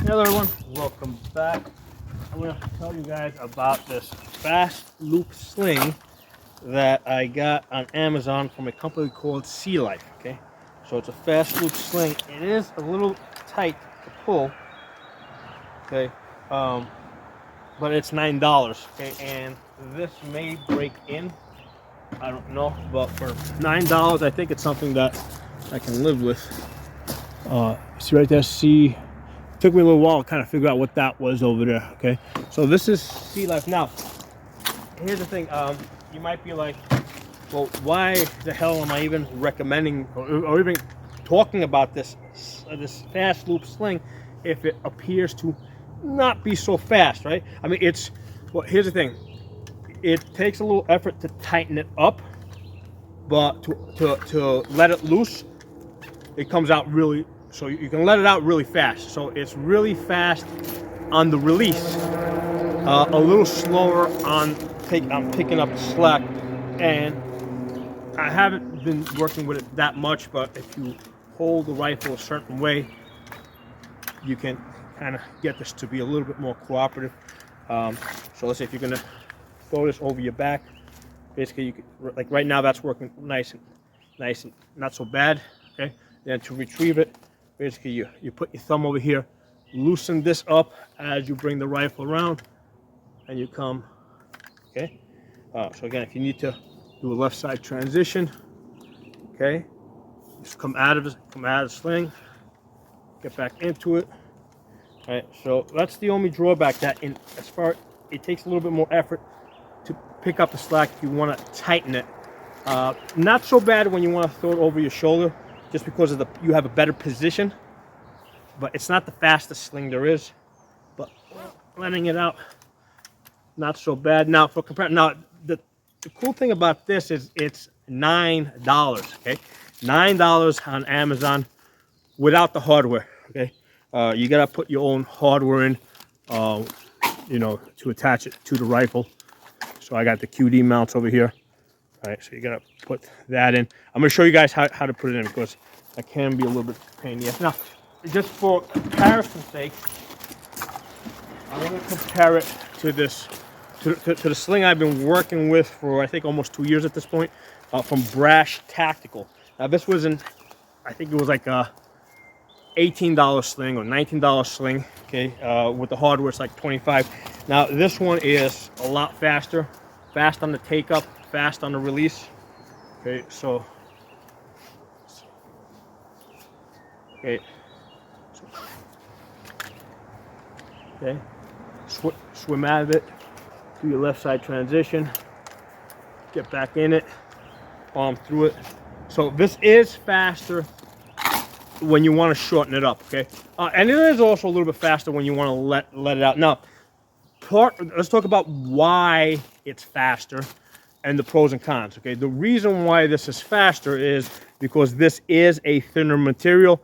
Hello everyone, welcome back. I'm going to tell you guys about this fast loop sling that I got on Amazon from a company called Sea Life. Okay, so it's a fast loop sling. It is a little tight to pull. Okay, but it's $9. Okay, and this may break in. I don't know, but for $9, I think it's something that I can live with. See right there, see. Took me a little while to kind of figure out what that was over there. Okay, so this is Sea Life. Now, here's the thing. You might be like, well, why the hell am I even recommending or even talking about this fast loop sling if it appears to not be so fast, right? I mean, well, here's the thing. It takes a little effort to tighten it up, but to let it loose, it comes out really. So you can let it out really fast. So it's really fast on the release, a little slower on picking up the slack. And I haven't been working with it that much, but if you hold the rifle a certain way, you can kind of get this to be a little bit more cooperative. So let's say if you're gonna throw this over your back, basically you could, like right now, that's working nice and not so bad. Okay, then to retrieve it, basically you put your thumb over here, loosen this up as you bring the rifle around, and you come. Okay, so again, if you need to do a left side transition, okay, just come out of the sling, get back into it. All right, so that's the only drawback, that as far it takes a little bit more effort to pick up the slack if you want to tighten it. Not so bad when you want to throw it over your shoulder, just because of you have a better position, but it's not the fastest sling there is. But letting it out, not so bad. Now for comparison, the cool thing about this is it's $9. Okay, $9 on Amazon without the hardware. Okay, you gotta put your own hardware in, to attach it to the rifle. So I got the QD mounts over here. All right, so you gotta put that in. I'm gonna show you guys how to put it in, because that can be a little bit pain in the ass. Now, just for comparison's sake, I want to compare it to this, to the sling I've been working with for I think almost 2 years at this point, from Brash Tactical. Now this was I think it was like a $18 sling or $19 sling. Okay, with the hardware it's like $25. Now this one is a lot faster, fast on the take up, fast on the release. Okay, so okay, swim out of it, do your left side transition, get back in it, arm through it. So this is faster when you want to shorten it up. Okay, and it is also a little bit faster when you want to let it out. Now, let's talk about why it's faster and the pros and cons. Okay, the reason why this is faster is because this is a thinner material.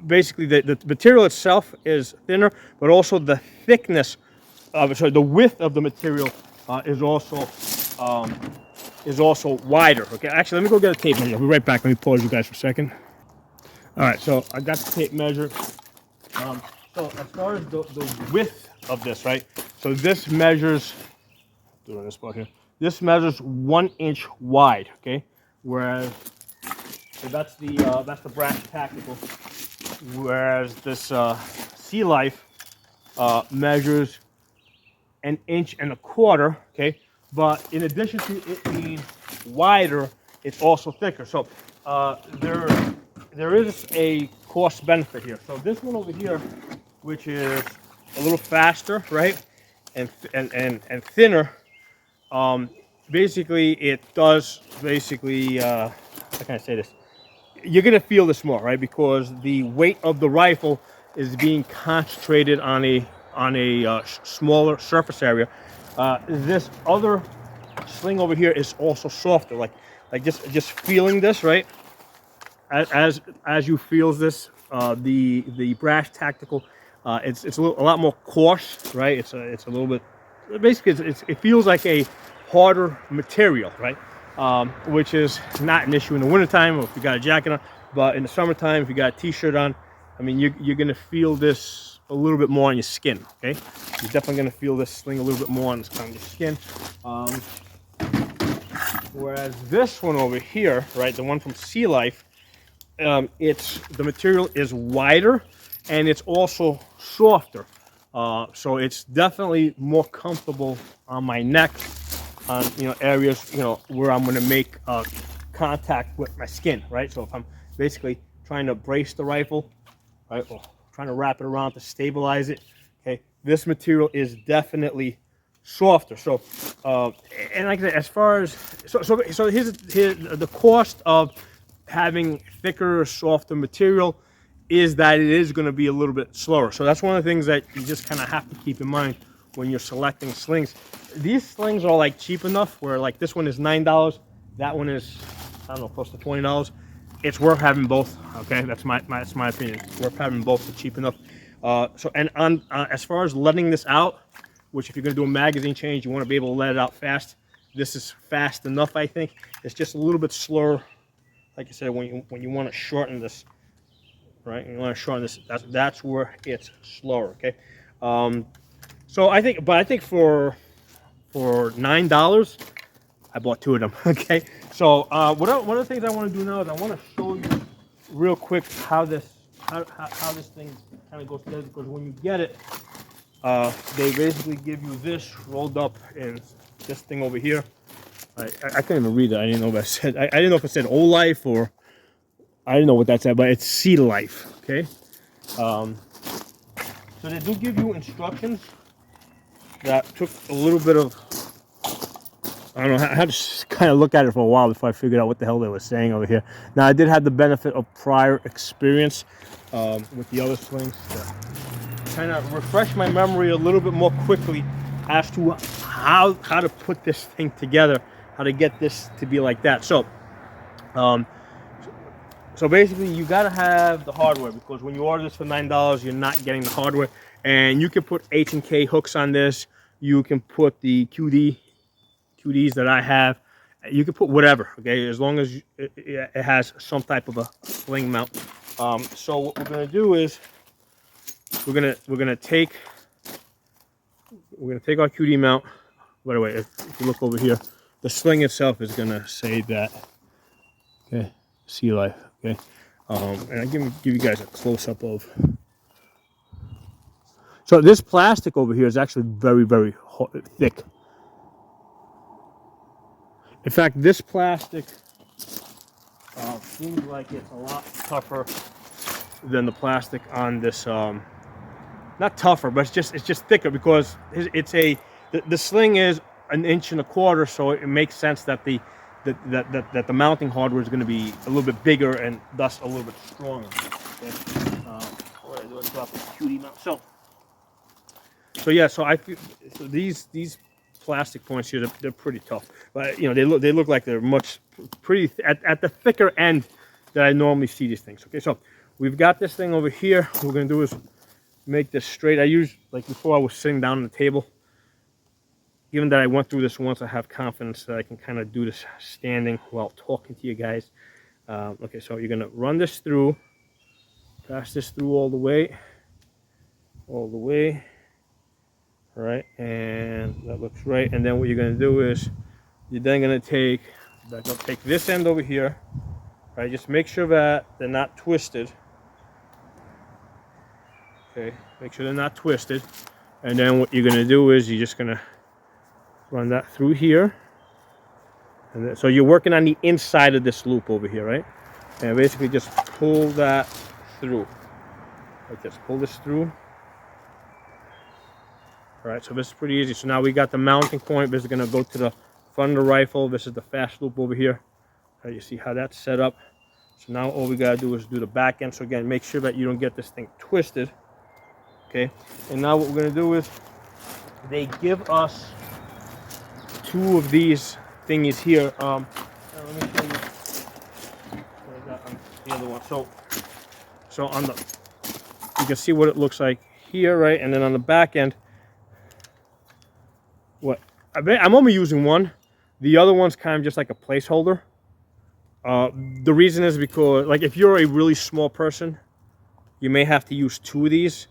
Basically the material itself is thinner, but also the thickness of the width of the material is also wider. Okay, actually, let me go get a tape measure. I'll be right back. Let me pause you guys for a second. All right, so I got the tape measure. So as far as the width of this, right? So this measures, doing this spot here. This measures 1 inch wide. Okay, whereas so that's the Brash Tactical. Whereas this Sea Life measures 1.25 inches. Okay, but in addition to it being wider, it's also thicker. So there is a cost benefit here. So this one over here, which is a little faster, right, and thinner, basically it does how can I say this? You're gonna feel this more, right? Because the weight of the rifle is being concentrated on a smaller surface area. This other sling over here is also softer. Like just feeling this, right? As you feel this, the Brash Tactical, it's a lot more coarse, right? It's a little bit, basically it feels like a harder material, right? Which is not an issue in the wintertime or if you got a jacket on, but in the summertime, if you got a t-shirt on, I mean, you're gonna feel this a little bit more on your skin. Okay, you're definitely gonna feel this sling a little bit more on your skin. Whereas this one over here, right, the one from Sea Life, it's the material is wider and it's also softer. So it's definitely more comfortable on my neck, on areas where I'm going to make contact with my skin, right? So if I'm basically trying to brace the rifle, right, or trying to wrap it around to stabilize it, okay, this material is definitely softer. So and like I said, as far as so here's the cost of having thicker, softer material is that it is going to be a little bit slower. So that's one of the things that you just kind of have to keep in mind when you're selecting slings. These slings are like cheap enough where like this one is $9, that one is, I don't know, close to $20. It's worth having both. Okay, that's my opinion. It's worth having both. They're cheap enough. So and on as far as letting this out, which if you're going to do a magazine change, you want to be able to let it out fast. This is fast enough, I think. It's just a little bit slower. Like I said, when you want to shorten this, right? You want to shorten this. That's where it's slower. Okay. So I think for $9, I bought 2 of them. Okay. So one of the things I want to do now is I want to show you real quick how this thing kind of goes together, because when you get it, they basically give you this rolled up in this thing over here. I couldn't even read it. I didn't know what it said. I didn't know if it said O-Life or I didn't know what that said, but it's Sea Life. Okay. So they do give you instructions that took a little bit of, I don't know, I had to kind of look at it for a while before I figured out what the hell they were saying over here. Now I did have the benefit of prior experience with the other slings to kind of refresh my memory a little bit more quickly as to how to put this thing together, how to get this to be like that. So so basically you got to have the hardware, because when you order this for $9, you're not getting the hardware. And you can put H&K hooks on this. You can put the QDs that I have. You can put whatever, okay, as long as it has some type of a sling mount. So what we're gonna do is we're gonna take our QD mount. By the way, if you look over here, the sling itself is gonna say that, okay, Sea Life, okay, and I give you guys a close up of. So this plastic over here is actually very, very thick. In fact, this plastic seems like it's a lot tougher than the plastic on this. Not tougher, but it's just thicker, because the sling is 1.25 inches, so it makes sense that the mounting hardware is going to be a little bit bigger and thus a little bit stronger. Okay. What do I do? I drop the QD mount. So yeah, so these plastic points here, they're pretty tough, but they look like they're pretty at the thicker end that I normally see these things. Okay, so we've got this thing over here. What we're gonna do is make this straight. Like before, I was sitting down on the table. Given that I went through this once, I have confidence that I can kind of do this standing while talking to you guys. Okay, so you're gonna run this through, pass this through all the way. All right, and that looks right. And then what you're gonna do is you're then gonna take this end over here, right? Just make sure that they're not twisted. Okay, make sure they're not twisted. And then what you're gonna do is you're just gonna run that through here. And then, so you're working on the inside of this loop over here, right? And basically just pull that through. Like this, pull this through. All right, so this is pretty easy. So now we got the mounting point. This is going to go to the front of the rifle. This is the fast loop over here. All right, you see how that's set up. So now all we got to do is do the back end. So again, make sure that you don't get this thing twisted. Okay, and now what we're going to do is they give us 2 of these thingies here. Let me show you what I got on the other one. So on you can see what it looks like here, right? And then on the back end, I'm only using one. The other one's kind of just like a placeholder. The reason is because, like, if you're a really small person, you may have to use 2 of these.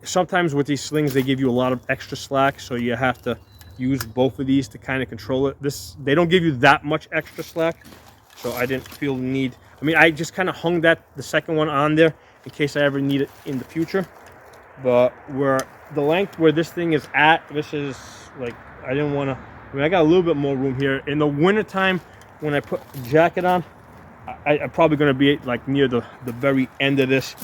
Sometimes with these slings, they give you a lot of extra slack, so you have to use both of these to kind of control it. They don't give you that much extra slack, so I didn't feel the need. I mean, I just kind of hung the second one on there in case I ever need it in the future. But where the length where this thing is at, this is like, I didn't want to. I mean, I got a little bit more room here. In the wintertime, when I put the jacket on, I'm probably going to be like near the very end of this.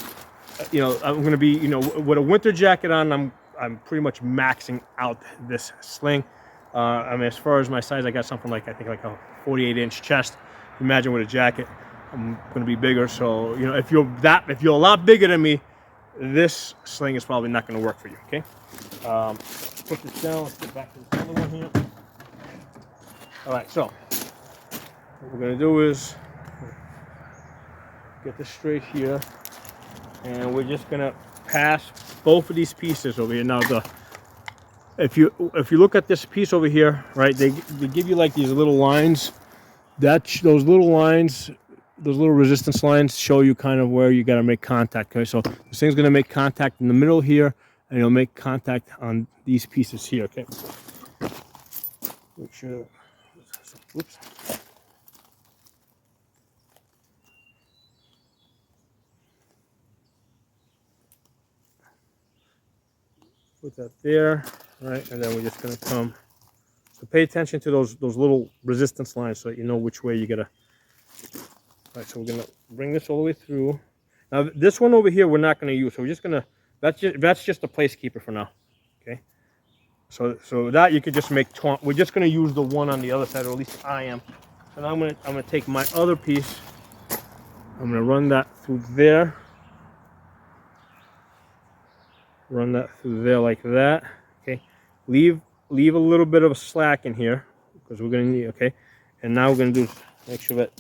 You know, I'm going to be, you know, with a winter jacket on, I'm pretty much maxing out this sling. I mean, as far as my size, I got something like, I think like a 48-inch chest. Imagine with a jacket, I'm going to be bigger. So, you know, if you're a lot bigger than me, this sling is probably not going to work for you. Okay. Let's put this down. Let's get back to this other one here. All right. So what we're going to do is get this straight here, and we're just going to pass both of these pieces over here. Now, if you look at this piece over here, right? They give you like these little lines. Those little lines. Those little resistance lines show you kind of where you got to make contact. Okay, so this thing's going to make contact in the middle here, and it'll make contact on these pieces here. Okay. Make sure. Oops. Put that there, right, and then we're just going to come. So pay attention to those little resistance lines so that you know which way you got to. All right, so we're gonna bring this all the way through. Now this one over here we're not gonna use, so we're just gonna, that's just a placekeeper for now. Okay. So that you could just make we're just gonna use the one on the other side, or at least I am. So now I'm gonna take my other piece, I'm gonna run that through there. Run that through there like that. Okay. Leave a little bit of a slack in here because we're gonna need, okay. And now we're gonna do make sure that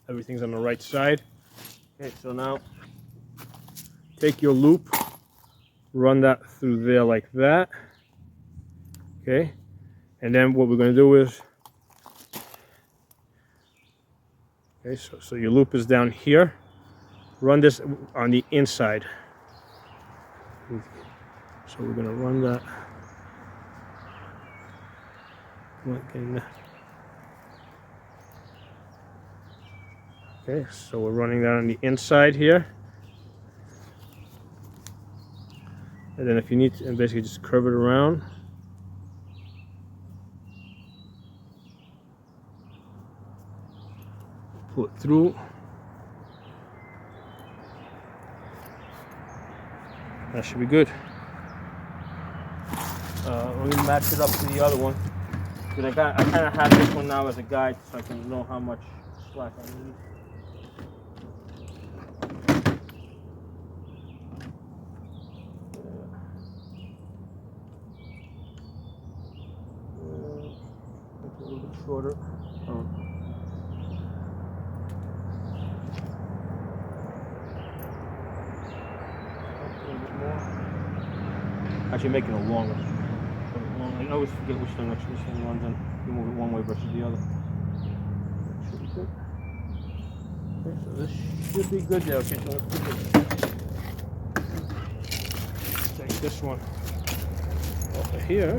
everything's on the right side. Okay, so now take your loop, run that through there like that. Okay, and then what we're going to do is, okay, so your loop is down here. Run this on the inside. So we're going to run that. Okay, so we're running that on the inside here. And then if you need to, and basically just curve it around. Pull it through. That should be good. Let me match it up to the other one. Because I kind of have this one now as a guide so I can know how much slack I need. A little bit shorter. Actually making it longer. I always forget which thing runs in. You move it one way versus the other. That should be good. Okay, so this should be good there. Okay, so let's put take this one off of here.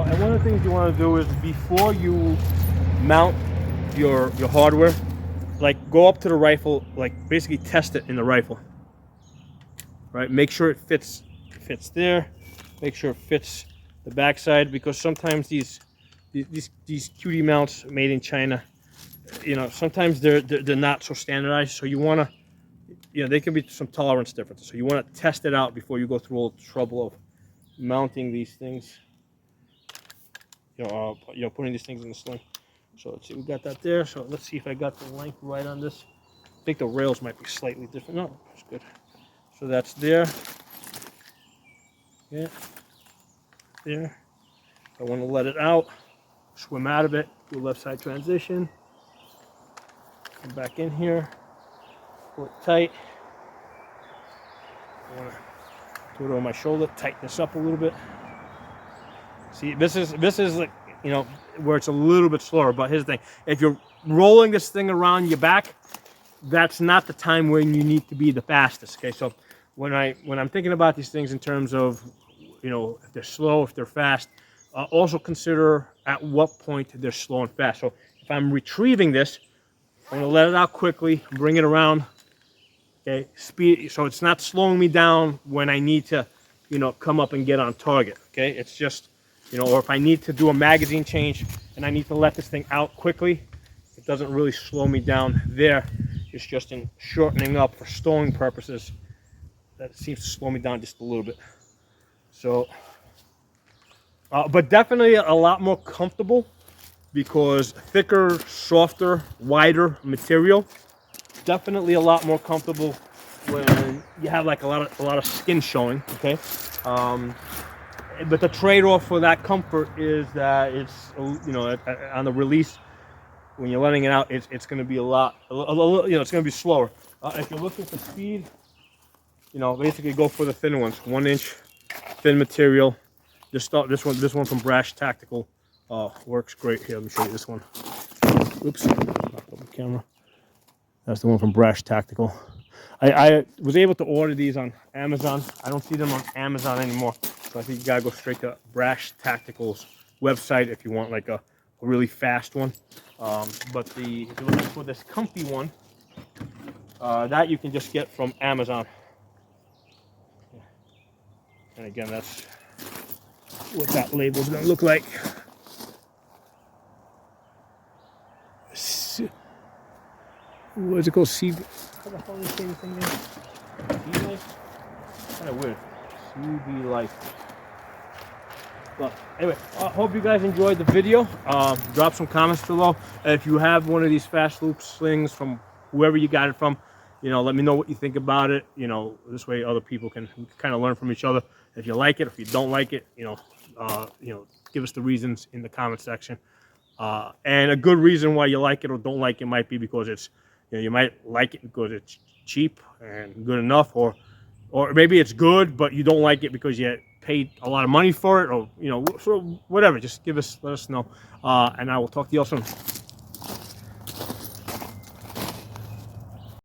And one of the things you want to do is before you mount your hardware, like go up to the rifle, like basically test it in the rifle, right? Make sure it fits there. Make sure it fits the backside, because sometimes these cutie mounts made in China, you know, sometimes they're not so standardized. So you want to, you know, there can be some tolerance differences. So you want to test it out before you go through all the trouble of mounting these things. You know, putting these things in the sling. So let's see, we got that there. So let's see if I got the length right on this. I think the rails might be slightly different. No, it's good. So that's there. Yeah, there. I want to let it out, swim out of it, do a left side transition. Come back in here, pull it tight. I want to do it on my shoulder, tighten this up a little bit. See, this is like, you know, where it's a little bit slower. But here's the thing: if you're rolling this thing around your back, that's not the time when you need to be the fastest. Okay, so when I'm thinking about these things in terms of, you know, if they're slow, if they're fast, also consider at what point they're slow and fast. So if I'm retrieving this, I'm gonna let it out quickly, bring it around. Okay, speed, so it's not slowing me down when I need to, you know, come up and get on target. Okay, it's just, you know, or if I need to do a magazine change and I need to let this thing out quickly, it doesn't really slow me down there. It's just in shortening up for stalling purposes that it seems to slow me down just a little bit. So, but definitely a lot more comfortable because thicker, softer, wider material. Definitely a lot more comfortable when you have like a lot of skin showing. Okay, but the trade-off for that comfort is that it's, you know, on the release when you're letting it out, it's going to be a little, you know, it's going to be slower. If you're looking for speed, you know, basically go for the thin ones, 1 inch thin material. Just start this one from Brash Tactical. Works great. Here, let me show you this one. Oops, knocked up the camera. That's the one from Brash Tactical. I was able to order these on Amazon. I don't see them on Amazon anymore. So I think you gotta go straight to Brash Tactical's website if you want like a really fast one. But if you're looking for this comfy one, that you can just get from Amazon. And again, that's what that label is gonna look like. What is it called? How the hell is this thing there? CB Life? Kind of weird. CB Life. But anyway, I hope you guys enjoyed the video. Drop some comments below. If you have one of these fast loop slings from whoever you got it from, you know, let me know what you think about it. You know, this way other people can kind of learn from each other. If you like it, if you don't like it, you know, give us the reasons in the comment section. And a good reason why you like it or don't like it might be because it's, you know, you might like it because it's cheap and good enough, or maybe it's good but you don't like it because you paid a lot of money for it, or, you know, so whatever. Just let us know, and I will talk to you all soon.